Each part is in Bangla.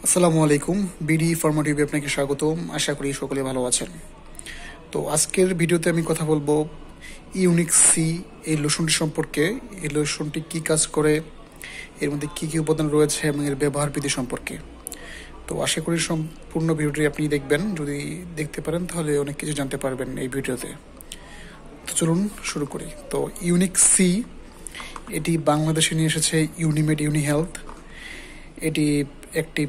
আসসালামু আলাইকুম। বিডি ফার্মা টিভি আপনাকে স্বাগতম। আশা করি সকলে ভালো আছেন। তো আজকের ভিডিওতে আমি কথা বলবো ইউনিক সি এই লোশনটি সম্পর্কে। এই লোশনটি কি কাজ করে, এর মধ্যে কি কি উপাদান রয়েছে এবং এর ব্যবহার বিধি সম্পর্কে। তো আশা করি সম্পূর্ণ ভিডিওটি আপনি দেখবেন। যদি দেখতে পারেন তাহলে অনেক কিছু জানতে পারবেন এই ভিডিওতে। তো চলুন শুরু করি। তো ইউনিক সি এটি বাংলাদেশে নিয়ে এসেছে ইউনিমেড ইউনি হেলথ। এটি একটি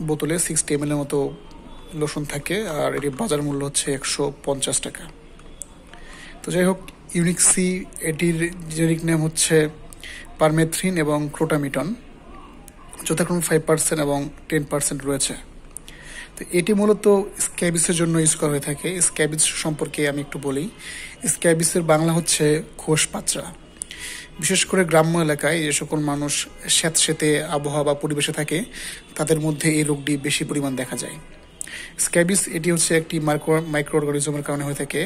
বোতলে 60 ml মতো লোশন থাকে, আর এটির বাজার মূল্য হচ্ছে 150 টাকা। তো যাই হোক, ইউনিক সি এটির জেনেরিক নেম হচ্ছে পারমেথ্রিন এবং ক্রোটামিটন, যথাক্রমে 5% এবং 10% রয়েছে। তো এটি মূলত স্ক্যাবিসের জন্য ইউজ করা হয়ে থাকে। স্ক্যাবিস সম্পর্কে আমি একটু বলি। স্ক্যাবিসের বাংলা হচ্ছে খোস পাচড়া। বিশেষ করে গ্রাম্য এলাকায় যে সকল মানুষ স্যাঁতসেঁতে আবহাওয়া বা পরিবেশে থাকে, তাদের মধ্যে এই রোগটি বেশি পরিমাণ দেখা যায়। স্ক্যাবিস এটি হচ্ছে একটি মাইক্রো অর্গানিজমের কারণে হয়ে থাকে।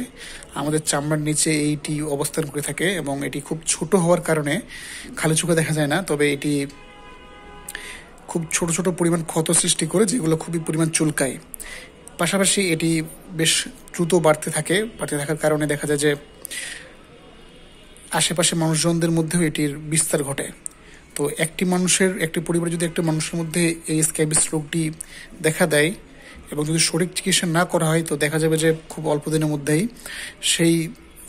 আমাদের চামড়ার নিচে এইটি অবস্থান করে থাকে এবং এটি খুব ছোট হওয়ার কারণে খালি চোখে দেখা যায় না, তবে এটি খুব ছোট ছোট পরিমাণ ক্ষত সৃষ্টি করে, যেগুলো খুবই পরিমাণ চুলকায়। পাশাপাশি এটি বেশ দ্রুত বাড়তে থাকার কারণে দেখা যায় যে আশেপাশে মানুষজনদের মধ্যেও এটির বিস্তার ঘটে। তো একটি পরিবারে যদি একটা মানুষের মধ্যে এই স্ক্যাবিস রোগটি দেখা দেয় এবং যদি সঠিক চিকিৎসা না করা হয়, তো দেখা যাবে যে খুব অল্প দিনের মধ্যেই সেই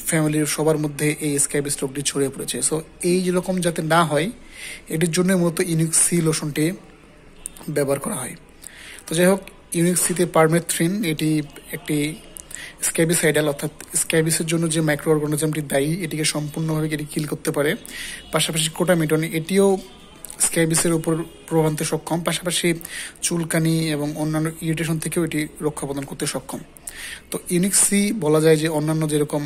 ফ্যামিলির সবার মধ্যে এই স্ক্যাবিস রোগটি ছড়িয়ে পড়েছে। সো এই যেরকম যাতে না হয়, এটির জন্য মূলত ইউনিক সি লোশনটি ব্যবহার করা হয়। তো যাই হোক, ইউনিক সিতে পারমেথ্রিন এটি একটি স্ক্যাবিসাইডাল, অর্থাৎ স্ক্যাবিসের জন্য যে মাইক্রো অর্গানিজমটি দায়ী, এটিকে সম্পূর্ণভাবে এটি কিল করতে পারে। পাশাপাশি কোটামিটন এটিও স্ক্যাবিসের উপর প্রভাব আনতে সক্ষম। পাশাপাশি চুলকানি এবং অন্যান্য ইরিটেশন থেকেও এটি রক্ষা প্রদান করতে সক্ষম। তো ইউনিক সি বলা যায় যে অন্যান্য যেরকম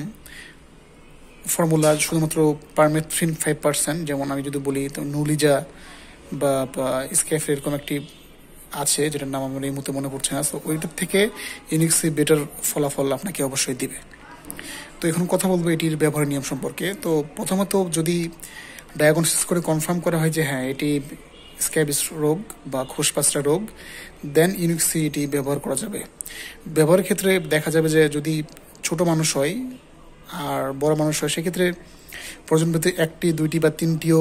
ফর্মুলা শুধুমাত্র পারমেথ্রিন 5%, যেমন আমি যদি বলি তো নুলিজা বা স্ক্যাফ এরকম একটি আছে, যেটার নাম আমার এই মুহূর্তে মনে পড়ছে না। তো ওইটার থেকে ইউনিক সি বেটার ফলাফল আপনাকে অবশ্যই দিবে। তো এখন কথা বলবো এটির ব্যবহারের নিয়ম সম্পর্কে। তো প্রথমত যদি ডায়াগনোসিস করে কনফার্ম করা হয় যে হ্যাঁ এটি স্ক্যাবিস রোগ বা খোসপাচড়া রোগ, দেন ইউনিক সি এটি ব্যবহার করা যাবে। ব্যবহারের ক্ষেত্রে দেখা যাবে যে যদি ছোট মানুষ হয় আর বড় মানুষ হয়, সেক্ষেত্রে প্রয়োজন পেতে 1টি 2টি বা 3টিও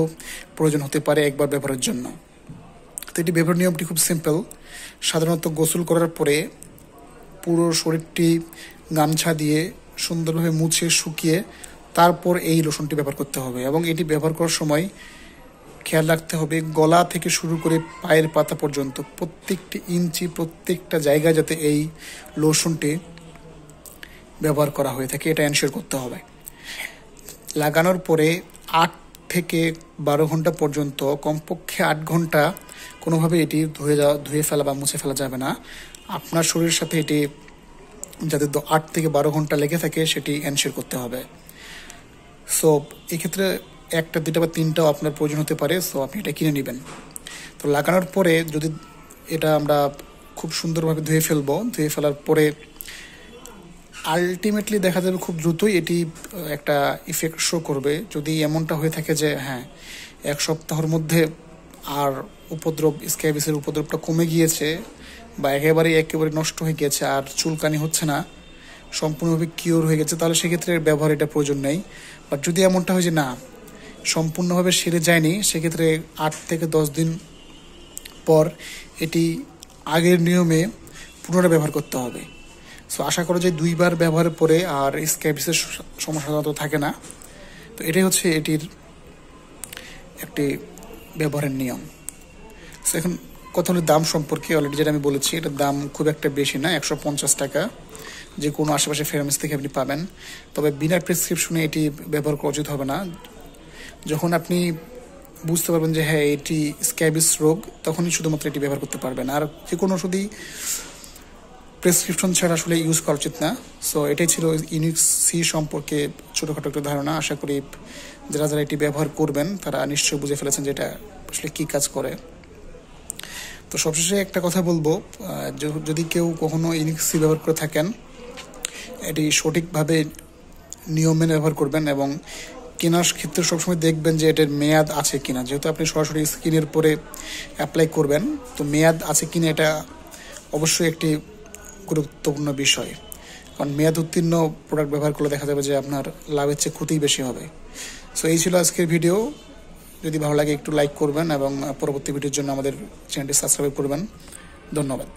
প্রয়োজন হতে পারে একবার ব্যবহারের জন্য। তো এটি ব্যবহার নিয়মটি খুব সিম্পল। সাধারণত গোসল করার পরে পুরো শরীরটি গামছা দিয়ে সুন্দরভাবে মুছে শুকিয়ে তারপর এই লোশনটি ব্যবহার করতে হবে। এবং এটি ব্যবহার করার সময় খেয়াল রাখতে হবে গলা থেকে শুরু করে পায়ের পাতা পর্যন্ত প্রত্যেকটি ইঞ্চি, প্রত্যেকটা জায়গায় যাতে এই লোশনটি ব্যবহার করা হয়ে থাকে, এটা এনশিওর করতে হবে। লাগানোর পরে 8 থেকে 12 ঘন্টা পর্যন্ত, কমপক্ষে 8 ঘন্টা কোনোভাবে এটি ধুয়ে ফেলা বা মুছে ফেলা যাবে না। আপনার শরীরের সাথে এটি যাতে 8 থেকে 12 ঘন্টা লেগে থাকে সেটি এনশিওর করতে হবে। সো এক্ষেত্রে 1টা 2টা বা 3টাও আপনার প্রয়োজন হতে পারে, সো আপনি এটা কিনে নেবেন। তো লাগানোর পরে যদি এটা আমরা খুব সুন্দরভাবে ধুয়ে ফেলার পরে আলটিমেটলি দেখা যাবে খুব দ্রুতই এটি একটা ইফেক্ট শো করবে। যদি এমনটা হয়ে থাকে যে হ্যাঁ 1 সপ্তাহের মধ্যে আর স্ক্যাবিসের উপদ্রবটা কমে গিয়েছে বা একেবারে নষ্ট হয়ে গিয়েছে, আর চুলকানি হচ্ছে না, সম্পূর্ণভাবে কিওর হয়ে গেছে, তাহলে সেক্ষেত্রে ব্যবহার এটা প্রয়োজন নেই। বাট যদি এমনটা হয় যে না সম্পূর্ণভাবে সেরে যায়নি, সেক্ষেত্রে 8 থেকে 10 দিন পর এটি আগের নিয়মে পুনরায় ব্যবহার করতে হবে। সো আশা করা যায় 2বার ব্যবহারের পরে আর স্ক্যাবিসের সমস্যা সাধারণত থাকে না। তো এটাই হচ্ছে এটির একটি ব্যবহারের নিয়ম। সো এখন কথা হলো দাম সম্পর্কে। অলরেডি যেটা আমি বলেছি, এটার দাম খুব একটা বেশি না, 150 টাকা যে কোনো আশেপাশে ফার্মেসি থেকে আপনি পাবেন। তবে বিনা প্রেসক্রিপশনে এটি ব্যবহার করা উচিত হবে না। যখন আপনি বুঝতে পারবেন যে হ্যাঁ এটি স্ক্যাবিস রোগ, তখনই শুধুমাত্র এটি ব্যবহার করতে পারবেন। আর যে কোনো ওষুধই প্রেসক্রিপশন ছাড়া আসলে ইউজ করা উচিত না। সো এটাই ছিল ইউনিক সি সম্পর্কে ছোটোখাটো একটা ধারণা। আশা করি যারা যারা এটি ব্যবহার করবেন তারা নিশ্চয়ই বুঝে ফেলেছেন যে এটা আসলে কী কাজ করে। তো সবশেষে একটা কথা বলবো, যদি কেউ কখনো ইউনিক সি ব্যবহার করে থাকেন, এটি সঠিকভাবে নিয়ম মেনে ব্যবহার করবেন এবং কেনার ক্ষেত্রে সবসময় দেখবেন যে এটার মেয়াদ আছে কিনা, যেহেতু আপনি সরাসরি স্কিনের পরে অ্যাপ্লাই করবেন, তো মেয়াদ আছে কিনা এটা অবশ্যই একটি গুরুত্বপূর্ণ বিষয়। কারণ মেয়াদ উত্তীর্ণ প্রোডাক্ট ব্যবহার করলে দেখা যাবে যে আপনার লাভের চেয়ে ক্ষতিই বেশি হবে। সো এই ছিল আজকের ভিডিও। যদি ভালো লাগে একটু লাইক করবেন এবং পরবর্তী ভিডিওর জন্য আমাদের চ্যানেলটি সাবস্ক্রাইব করবেন। ধন্যবাদ।